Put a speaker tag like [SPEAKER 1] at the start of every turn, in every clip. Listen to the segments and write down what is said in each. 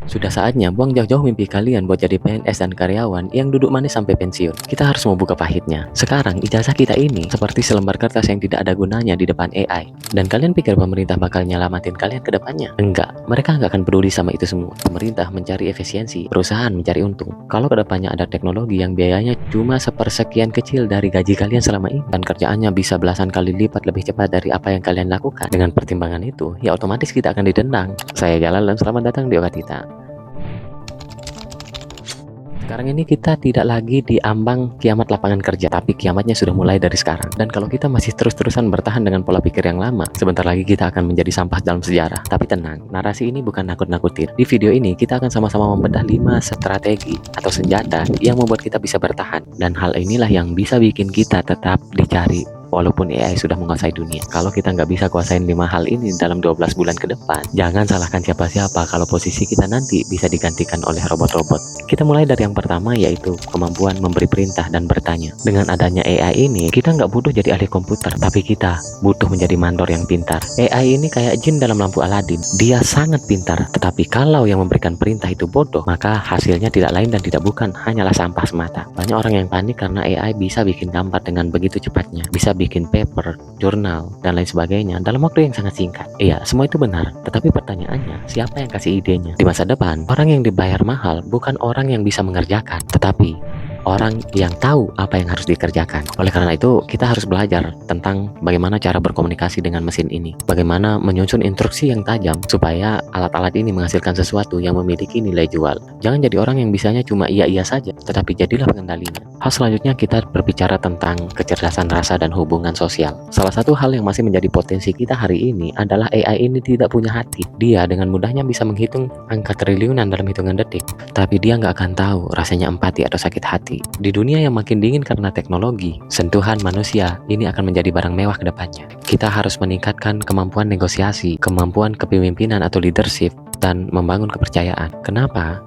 [SPEAKER 1] Sudah saatnya buang jauh-jauh mimpi kalian buat jadi PNS dan karyawan yang duduk manis sampai pensiun. Kita harus membuka pahitnya. Sekarang ijazah kita ini seperti selembar kertas yang tidak ada gunanya di depan AI. Dan kalian pikir pemerintah bakal nyelamatin kalian ke depannya? Enggak, mereka nggak akan peduli sama itu semua. Pemerintah mencari efisiensi, perusahaan mencari untung. Kalau ke depannya ada teknologi yang biayanya cuma sepersekian kecil dari gaji kalian selama ini, dan kerjaannya bisa belasan kali lipat lebih cepat dari apa yang kalian lakukan, dengan pertimbangan itu, ya otomatis kita akan didendang. Saya Jalal dan selamat datang di Okatita. Sekarang ini kita tidak lagi di ambang kiamat lapangan kerja, tapi kiamatnya sudah mulai dari sekarang. Dan kalau kita masih terus-terusan bertahan dengan pola pikir yang lama, sebentar lagi kita akan menjadi sampah dalam sejarah. Tapi tenang, narasi ini bukan nakut-nakutin. Di video ini kita akan sama-sama membedah 5 strategi atau senjata yang membuat kita bisa bertahan. Dan hal inilah yang bisa bikin kita tetap dicari walaupun AI sudah menguasai dunia. Kalau kita nggak bisa kuasain 5 hal ini dalam 12 bulan ke depan, jangan salahkan siapa-siapa kalau posisi kita nanti bisa digantikan oleh robot-robot. Kita mulai dari yang pertama, yaitu kemampuan memberi perintah dan bertanya. Dengan adanya AI ini, kita nggak butuh jadi ahli komputer, tapi kita butuh menjadi mandor yang pintar. AI ini kayak jin dalam lampu Aladin. Dia sangat pintar, tetapi kalau yang memberikan perintah itu bodoh, maka hasilnya tidak lain dan tidak bukan hanyalah sampah semata. Banyak orang yang panik karena AI bisa bikin gambar dengan begitu cepatnya, bisa bikin paper, jurnal, dan lain sebagainya dalam waktu yang sangat singkat. Iya, semua itu benar, tetapi pertanyaannya, siapa yang kasih idenya? Di masa depan, orang yang dibayar mahal bukan orang yang bisa mengerjakan, tetapi orang yang tahu apa yang harus dikerjakan. Oleh karena itu, kita harus belajar tentang bagaimana cara berkomunikasi dengan mesin ini, bagaimana menyusun instruksi yang tajam supaya alat-alat ini menghasilkan sesuatu yang memiliki nilai jual. Jangan jadi orang yang bisanya cuma iya-iya saja, tetapi jadilah pengendalinya. Hal selanjutnya, kita berbicara tentang kecerdasan rasa dan hubungan sosial. Salah satu hal yang masih menjadi potensi kita hari ini adalah AI ini tidak punya hati. Dia dengan mudahnya bisa menghitung angka triliunan dalam hitungan detik, tapi dia nggak akan tahu rasanya empati atau sakit hati. Di dunia yang makin dingin karena teknologi, sentuhan manusia ini akan menjadi barang mewah ke depannya. Kita harus meningkatkan kemampuan negosiasi, kemampuan kepemimpinan atau leadership, dan membangun kepercayaan. Kenapa?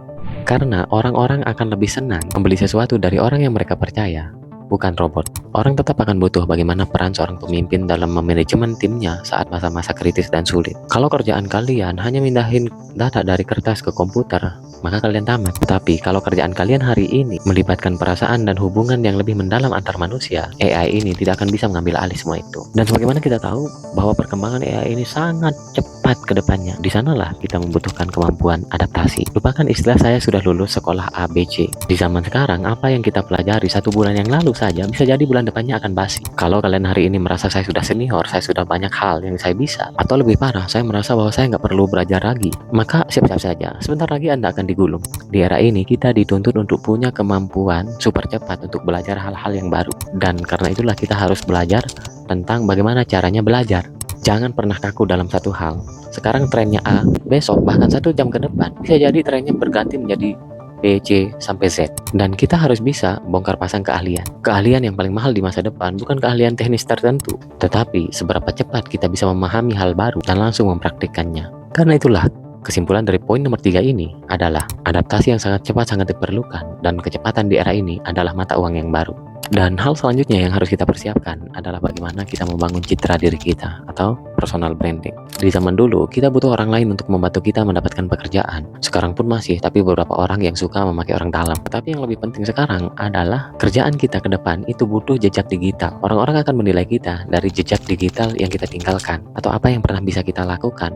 [SPEAKER 1] Karena orang-orang akan lebih senang membeli sesuatu dari orang yang mereka percaya, bukan robot. Orang tetap akan butuh bagaimana peran seorang pemimpin dalam memanajemen timnya saat masa-masa kritis dan sulit. Kalau kerjaan kalian hanya mindahin data dari kertas ke komputer, maka kalian tamat. Tapi kalau kerjaan kalian hari ini melibatkan perasaan dan hubungan yang lebih mendalam antar manusia, AI ini tidak akan bisa mengambil alih semua itu. Dan sebagaimana kita tahu bahwa perkembangan AI ini sangat cepat ke depannya, di sanalah kita membutuhkan kemampuan adaptasi. Lupakan istilah saya sudah lulus sekolah ABC. Di zaman sekarang, apa yang kita pelajari 1 bulan yang lalu saja bisa jadi bulan depannya akan basi. Kalau kalian hari ini merasa saya sudah senior, saya sudah banyak hal yang saya bisa, atau lebih parah, saya merasa bahwa saya nggak perlu belajar lagi, maka siap-siap saja. Sebentar lagi Anda akan digulung. Di era ini kita dituntut untuk punya kemampuan super cepat untuk belajar hal-hal yang baru, dan karena itulah kita harus belajar tentang bagaimana caranya belajar. Jangan pernah kaku dalam satu hal. Sekarang trennya A, besok bahkan 1 jam ke depan bisa jadi trennya berganti menjadi B, C, sampai Z. Dan kita harus bisa bongkar pasang keahlian. Keahlian yang paling mahal di masa depan bukan keahlian teknis tertentu, tetapi seberapa cepat kita bisa memahami hal baru dan langsung mempraktikkannya. Karena itulah, kesimpulan dari poin nomor 3 ini adalah adaptasi yang sangat cepat sangat diperlukan, dan kecepatan di era ini adalah mata uang yang baru. Dan hal selanjutnya yang harus kita persiapkan adalah bagaimana kita membangun citra diri kita atau personal branding. Di zaman dulu, kita butuh orang lain untuk membantu kita mendapatkan pekerjaan. Sekarang pun masih, tapi beberapa orang yang suka memakai orang dalam. Tapi yang lebih penting sekarang adalah kerjaan kita ke depan itu butuh jejak digital. Orang-orang akan menilai kita dari jejak digital yang kita tinggalkan atau apa yang pernah bisa kita lakukan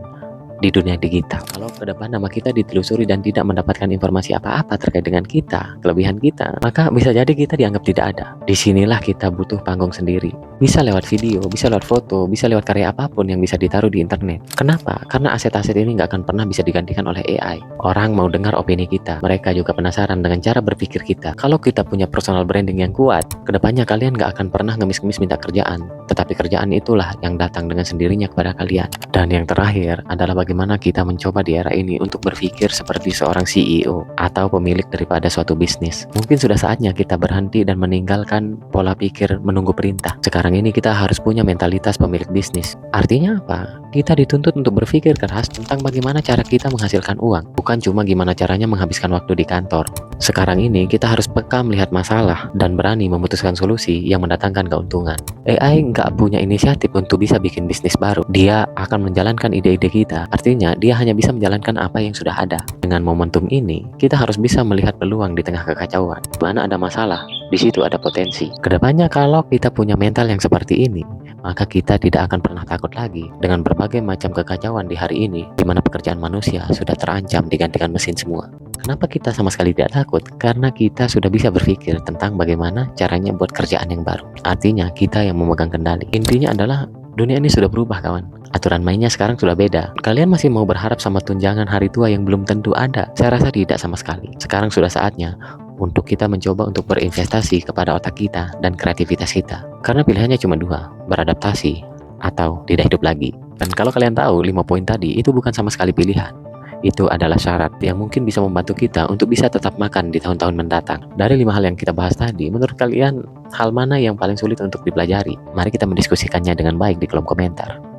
[SPEAKER 1] di dunia digital. Kalau ke depan nama kita ditelusuri dan tidak mendapatkan informasi apa-apa terkait dengan kita, kelebihan kita, maka bisa jadi kita dianggap tidak ada. Disinilah kita butuh panggung sendiri. Bisa lewat video, bisa lewat foto, bisa lewat karya apapun yang bisa ditaruh di internet. Kenapa? Karena aset-aset ini nggak akan pernah bisa digantikan oleh AI. Orang mau dengar opini kita. Mereka juga penasaran dengan cara berpikir kita. Kalau kita punya personal branding yang kuat, kedepannya kalian nggak akan pernah ngemis-ngemis minta kerjaan. Tetapi kerjaan itulah yang datang dengan sendirinya kepada kalian. Dan yang terakhir adalah bagaimana kita mencoba di era ini untuk berpikir seperti seorang CEO atau pemilik daripada suatu bisnis. Mungkin sudah saatnya kita berhenti dan meninggalkan pola pikir menunggu perintah. Sekarang ini kita harus punya mentalitas pemilik bisnis. Artinya apa? Kita dituntut untuk berpikir keras tentang bagaimana cara kita menghasilkan uang, bukan cuma gimana caranya menghabiskan waktu di kantor. Sekarang ini kita harus peka melihat masalah dan berani memutuskan solusi yang mendatangkan keuntungan. AI nggak punya inisiatif untuk bisa bikin bisnis baru. Dia akan menjalankan ide-ide kita. Artinya dia hanya bisa menjalankan apa yang sudah ada. Dengan momentum ini, kita harus bisa melihat peluang di tengah kekacauan. Di mana ada masalah, di situ ada potensi. Kedepannya kalau kita punya mental yang seperti ini, maka kita tidak akan pernah takut lagi dengan berbagai macam kekacauan di hari ini, di mana pekerjaan manusia sudah terancam digantikan mesin semua. Kenapa kita sama sekali tidak takut? Karena kita sudah bisa berpikir tentang bagaimana caranya buat kerjaan yang baru. Artinya kita yang memegang kendali. Intinya adalah dunia ini sudah berubah, kawan. Aturan mainnya sekarang sudah beda. Kalian masih mau berharap sama tunjangan hari tua yang belum tentu ada? Saya rasa tidak sama sekali. Sekarang sudah saatnya untuk kita mencoba untuk berinvestasi kepada otak kita dan kreativitas kita. Karena pilihannya cuma dua, beradaptasi atau tidak hidup lagi. Dan kalau kalian tahu 5 poin tadi itu bukan sama sekali pilihan. Itu adalah syarat yang mungkin bisa membantu kita untuk bisa tetap makan di tahun-tahun mendatang. Dari 5 hal yang kita bahas tadi, menurut kalian hal mana yang paling sulit untuk dipelajari? Mari kita mendiskusikannya dengan baik di kolom komentar.